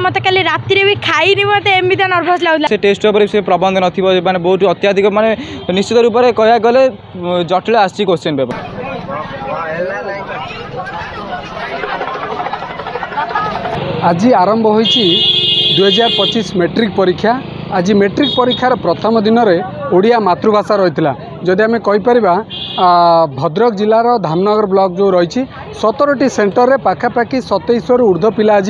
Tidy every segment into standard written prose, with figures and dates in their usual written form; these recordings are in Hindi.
मत कल राति भी खाई मत एमती नर्भस लगुला से टेस्ट ऊपर से प्रबंध न माने बहुत अत्याधिक माने निश्चित रूप से कह गले जटिल आसी क्वेश्चन पेपर। आज आरंभ हो 2025 मैट्रिक परीक्षा। आज मैट्रिक परीक्षार प्रथम दिन में ओडिया मातृभाषा रही जदि आम कहीपर भद्रक जिलार धामनगर ब्लॉक जो रही 17टी सेंटर में पाखापाखि 27 ऊर्ध्व पिला आज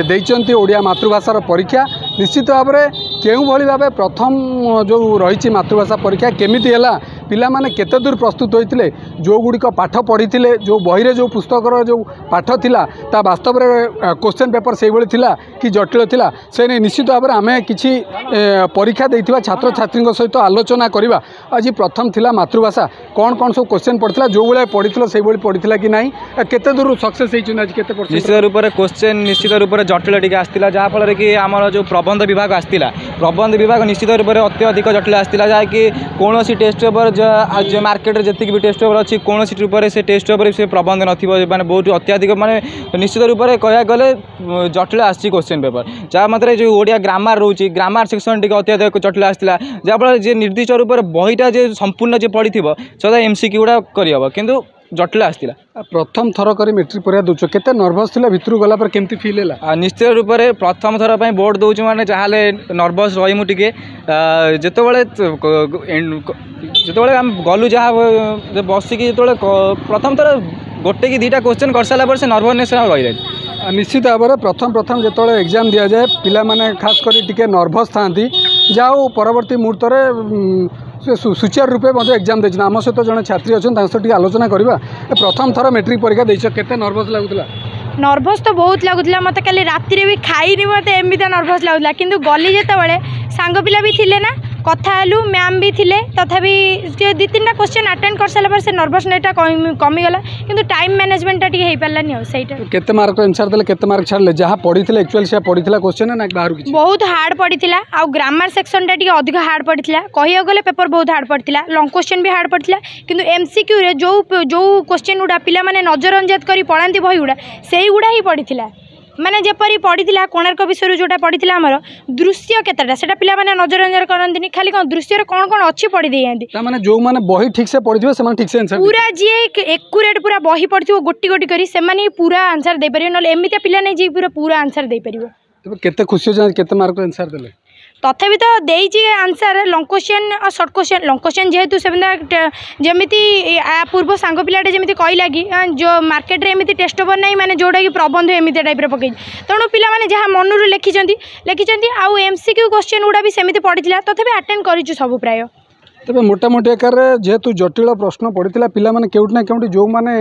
देइचंती ओडिया मातृभाषार परीक्षा। निश्चित भाव में केउ भली भाव प्रथम जो रही मातृभाषा परीक्षा केमिति हैला पिला माने केते दूर प्रस्तुत होइतिले जो गुड़िक पाठ पढ़ी जो बही जो पुस्तकर जो पाठ थिला ता वास्तव में क्वेश्चन पेपर से भाई थिला कि जटिल थिला से निश्चित भाव में आमे किछि परीक्षा देइथिबा छात्र छात्री सहित आलोचना करबा। आज प्रथम थिला मातृभाषा कौन कौन सब क्वेश्चन पड़ता जो भाई पढ़ी से भाई पढ़ी कि नहीं केते दूर सक्सेस होइछन आज केते परसेंट निश्चित रूप से क्वेश्चन निश्चित रूप से जटिल टिके आस्तिला जहाँफल कि आमर जो प्रबंध विभाग आस्तिला प्रबंध विभाग निश्चित रूप से अत्यधिक जटिल आस्तिला जहाँकि कौन टेस्ट पेपर जो मार्केट जी भी टेस्ट पेपर अच्छी कौन रूप से टेस्ट पेपर से प्रबंध न बहुत अत्याधिक माने निश्चित रूप से कह गले जटिल आसी क्वेश्चन पेपर जहाँ मात्र जो ओडिया ग्रामर रोचे ग्रामर सेक्शन टी अत्याधिक जटिल आसाला जहाँफल जी निर्दिष्ट रूप से बहीटा जो संपूर्ण जो पढ़ी सदा एमसीक्यू गुड़ा करहब किंतु जटिल आसाला। प्रथम थर कर मैट्रिक परीक्षा दूच केते नर्भस थिला भितर गला पर केमती फील हैला निश्चित रूप से प्रथम थर पर बोर्ड दूच माने चाहे नर्भस रही मु टिके जितेबाला जितेबाला आम गलु जहाँ बसिकी जो प्रथम थर गोटे कि दुईटा क्वेश्चन कर सारा पर से नर्भसनेस रही निश्चित भाव में प्रथम जो एग्जाम दि जाए पिला माने खास करी टिके नर्भस थांती जाओ परवर्ती मुहूर्त में सुचारू रूपे एग्जाम दे आम सहित जड़े छात्री अच्छा सहित आलोचना करवा। प्रथम थर मैट्रिक परीक्षा देछ केते नर्भस लगुला नर्भस तो बहुत लगुला मत कल राति भी खाई मत एमती नर्भस लगुला किंतु गली जिते सांग पिला भी थिले ना कथा हेलु मैम भी थिले तथापि दु तीन क्वेश्चन अटेंड कर सारा से नर्भसनेसटा कमीगला किंतु टाइम मैनेजमेंटा टी हो पारानी सहीटा केते मार्क आंसर देले केते मार्क छाड़ले जहाँ पढ़ी एक्चुअली से पढ़ी क्वेश्चन ना बाहर किछि बहुत हार्ड पड़ीला आ ग्रामर सेक्शनटा टी अधिक हार्ड पड़ीला कहिया गले पेपर बहुत हार्ड पड़ीला लॉन्ग क्वेश्चन भी हार्ड पड़ीला किंतु एमसीक्यू रे जो क्वेश्चन गुड़ा पिला माने नजर अंदाज करी पढ़ाती बही गुड़ा से गुड़ा ही पड़ीला माने जेपरी पड़ीला कोणार्क विषय जोटा पड़ीला आमर दृश्य केतेटा सेटा पिला माने नजर अंदाज करंतिनी खाली कोन दृश्य रे कोन कोन अच्छी पढ़ी देयंती ता माने जो माने बही ठीक से पढ़िथिबे से माने ठीक से आंसर पूरा जे एक्यूरेट पूरा बही पढ़िथिबो गोटी गोटी करी से माने पूरा आंसर दे परियो न एमितिया पिला नै जे पूरा आंसर दे परियो तबे केते खुशी हो केते मार्क आंसर देले तथापि तो देइछि आंसर लॉन्ग क्वेश्चन और शॉर्ट क्वेश्चन लॉन्ग क्वेश्चन जेहेतु से जमीती पूर्व सांग पिलाटे जमीती कहला कि जो मार्केट रे एमिती टेस्ट पेपर नहीं माने जोड़ा कि प्रबंध एमिती टाइप रे पकई तेणु पिला माने जहाँ मनरू लिखिं आउ एमसीक्यू क्वेश्चन गुड़ा भी सेमिति पड़ीला तथापि अटेंड करिछु सब प्राय तेज मोटामोटी आकार जेहेतु जटिल प्रश्न पड़ता पिला माने केउटी ना केउटी जो माने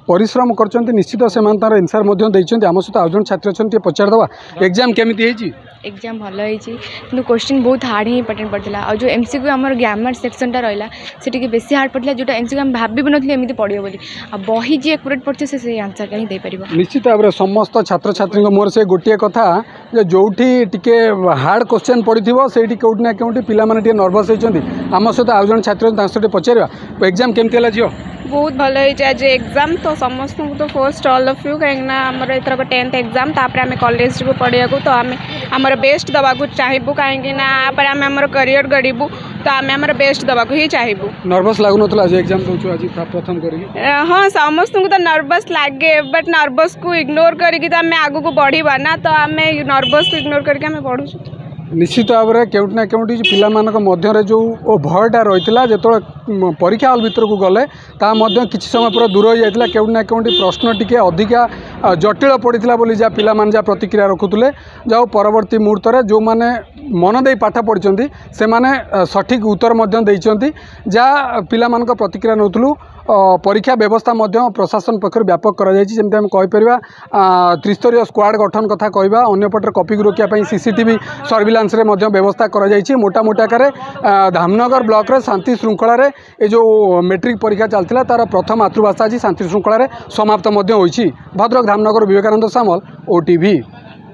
परिश्रम करछन्ती निश्चित से तार आंसर आम सहित आउ जन छात्री अच्छा पचारदवा एग्जाम केमिति एग्जाम भल कि क्वेश्चन बहुत हार्ड ही इंपोर्टेंट पड़ता और जो एमसीक्यू आम ग्रामर सेक्शनटा रहा से बेसी हार्ड पड़ता जो एमसीक्यू आम भाभी भी नी एमती पड़ो बोली आ बही जी एक्यूरेट पड़े से आंसर कहीं दे पार निश्चित भाव में समस्त छात्र छात्री मोर से गोटे कथा जो टिके हार्ड क्वेश्चन पड़ो से कौटी ना कौटी पिला माने नर्भस होती आम सहित आउ जन छात्र सहित पचार एग्जाम केमती है झील बहुत भल आज एग्जाम तो समस्त को तो फर्स्ट ऑल ऑफ यू कहीं आमर एथरक 10th एग्जाम तापर आम कॉलेज को पढ़िया तो आम आमर बेस्ट दवा चाहबू कहीं आम करियर गढ़ू तो आम आमर बेस्ट दवा ही चाहबू नर्भस लगुन आज एग्जाम दौचु आज प्रथम कर हाँ समस्त को तो नर्भस लगे बट नर्भस को इग्नोर करके तो आम आग को बढ़ा ना तो आम नर्भस को इग्नोर करके आम पढ़ु निश्चित भाव में केउटी ना केउटी पिला मध्य जो भयटा रही जो परीक्षा हल भर को गले ता किसी समय पूरा दूर हो जाता केउटी ना केउटी प्रश्न टिके अधिका जटिल पड़ता बोली जहाँ पिला जहाँ प्रतिक्रिया रखुले जाओ परवर्ती मुहूर्त में जो मैंने मन दे पाठ पढ़ी से माने सठिक उत्तर देइचंती जहाँ पिला प्रतिक्रिया नौलु परीक्षा व्यवस्था प्रशासन पक्ष व्यापक करमती आम कहीपर त्रिस्तरीय स्क्वाड गठन कथा कहवा अंपटे कॉपी को रोकने सीसीटीवी सर्विलांस रे व्यवस्था कर मोटामोटी आकार धामनगर ब्लॉक रे शांति श्रृंखला ये जो मैट्रिक परीक्षा चलता तार प्रथम मातृभाषा आज शांति श्रृंखला समाप्त भद्रक धामनगर विवेकानंद सामल OTV।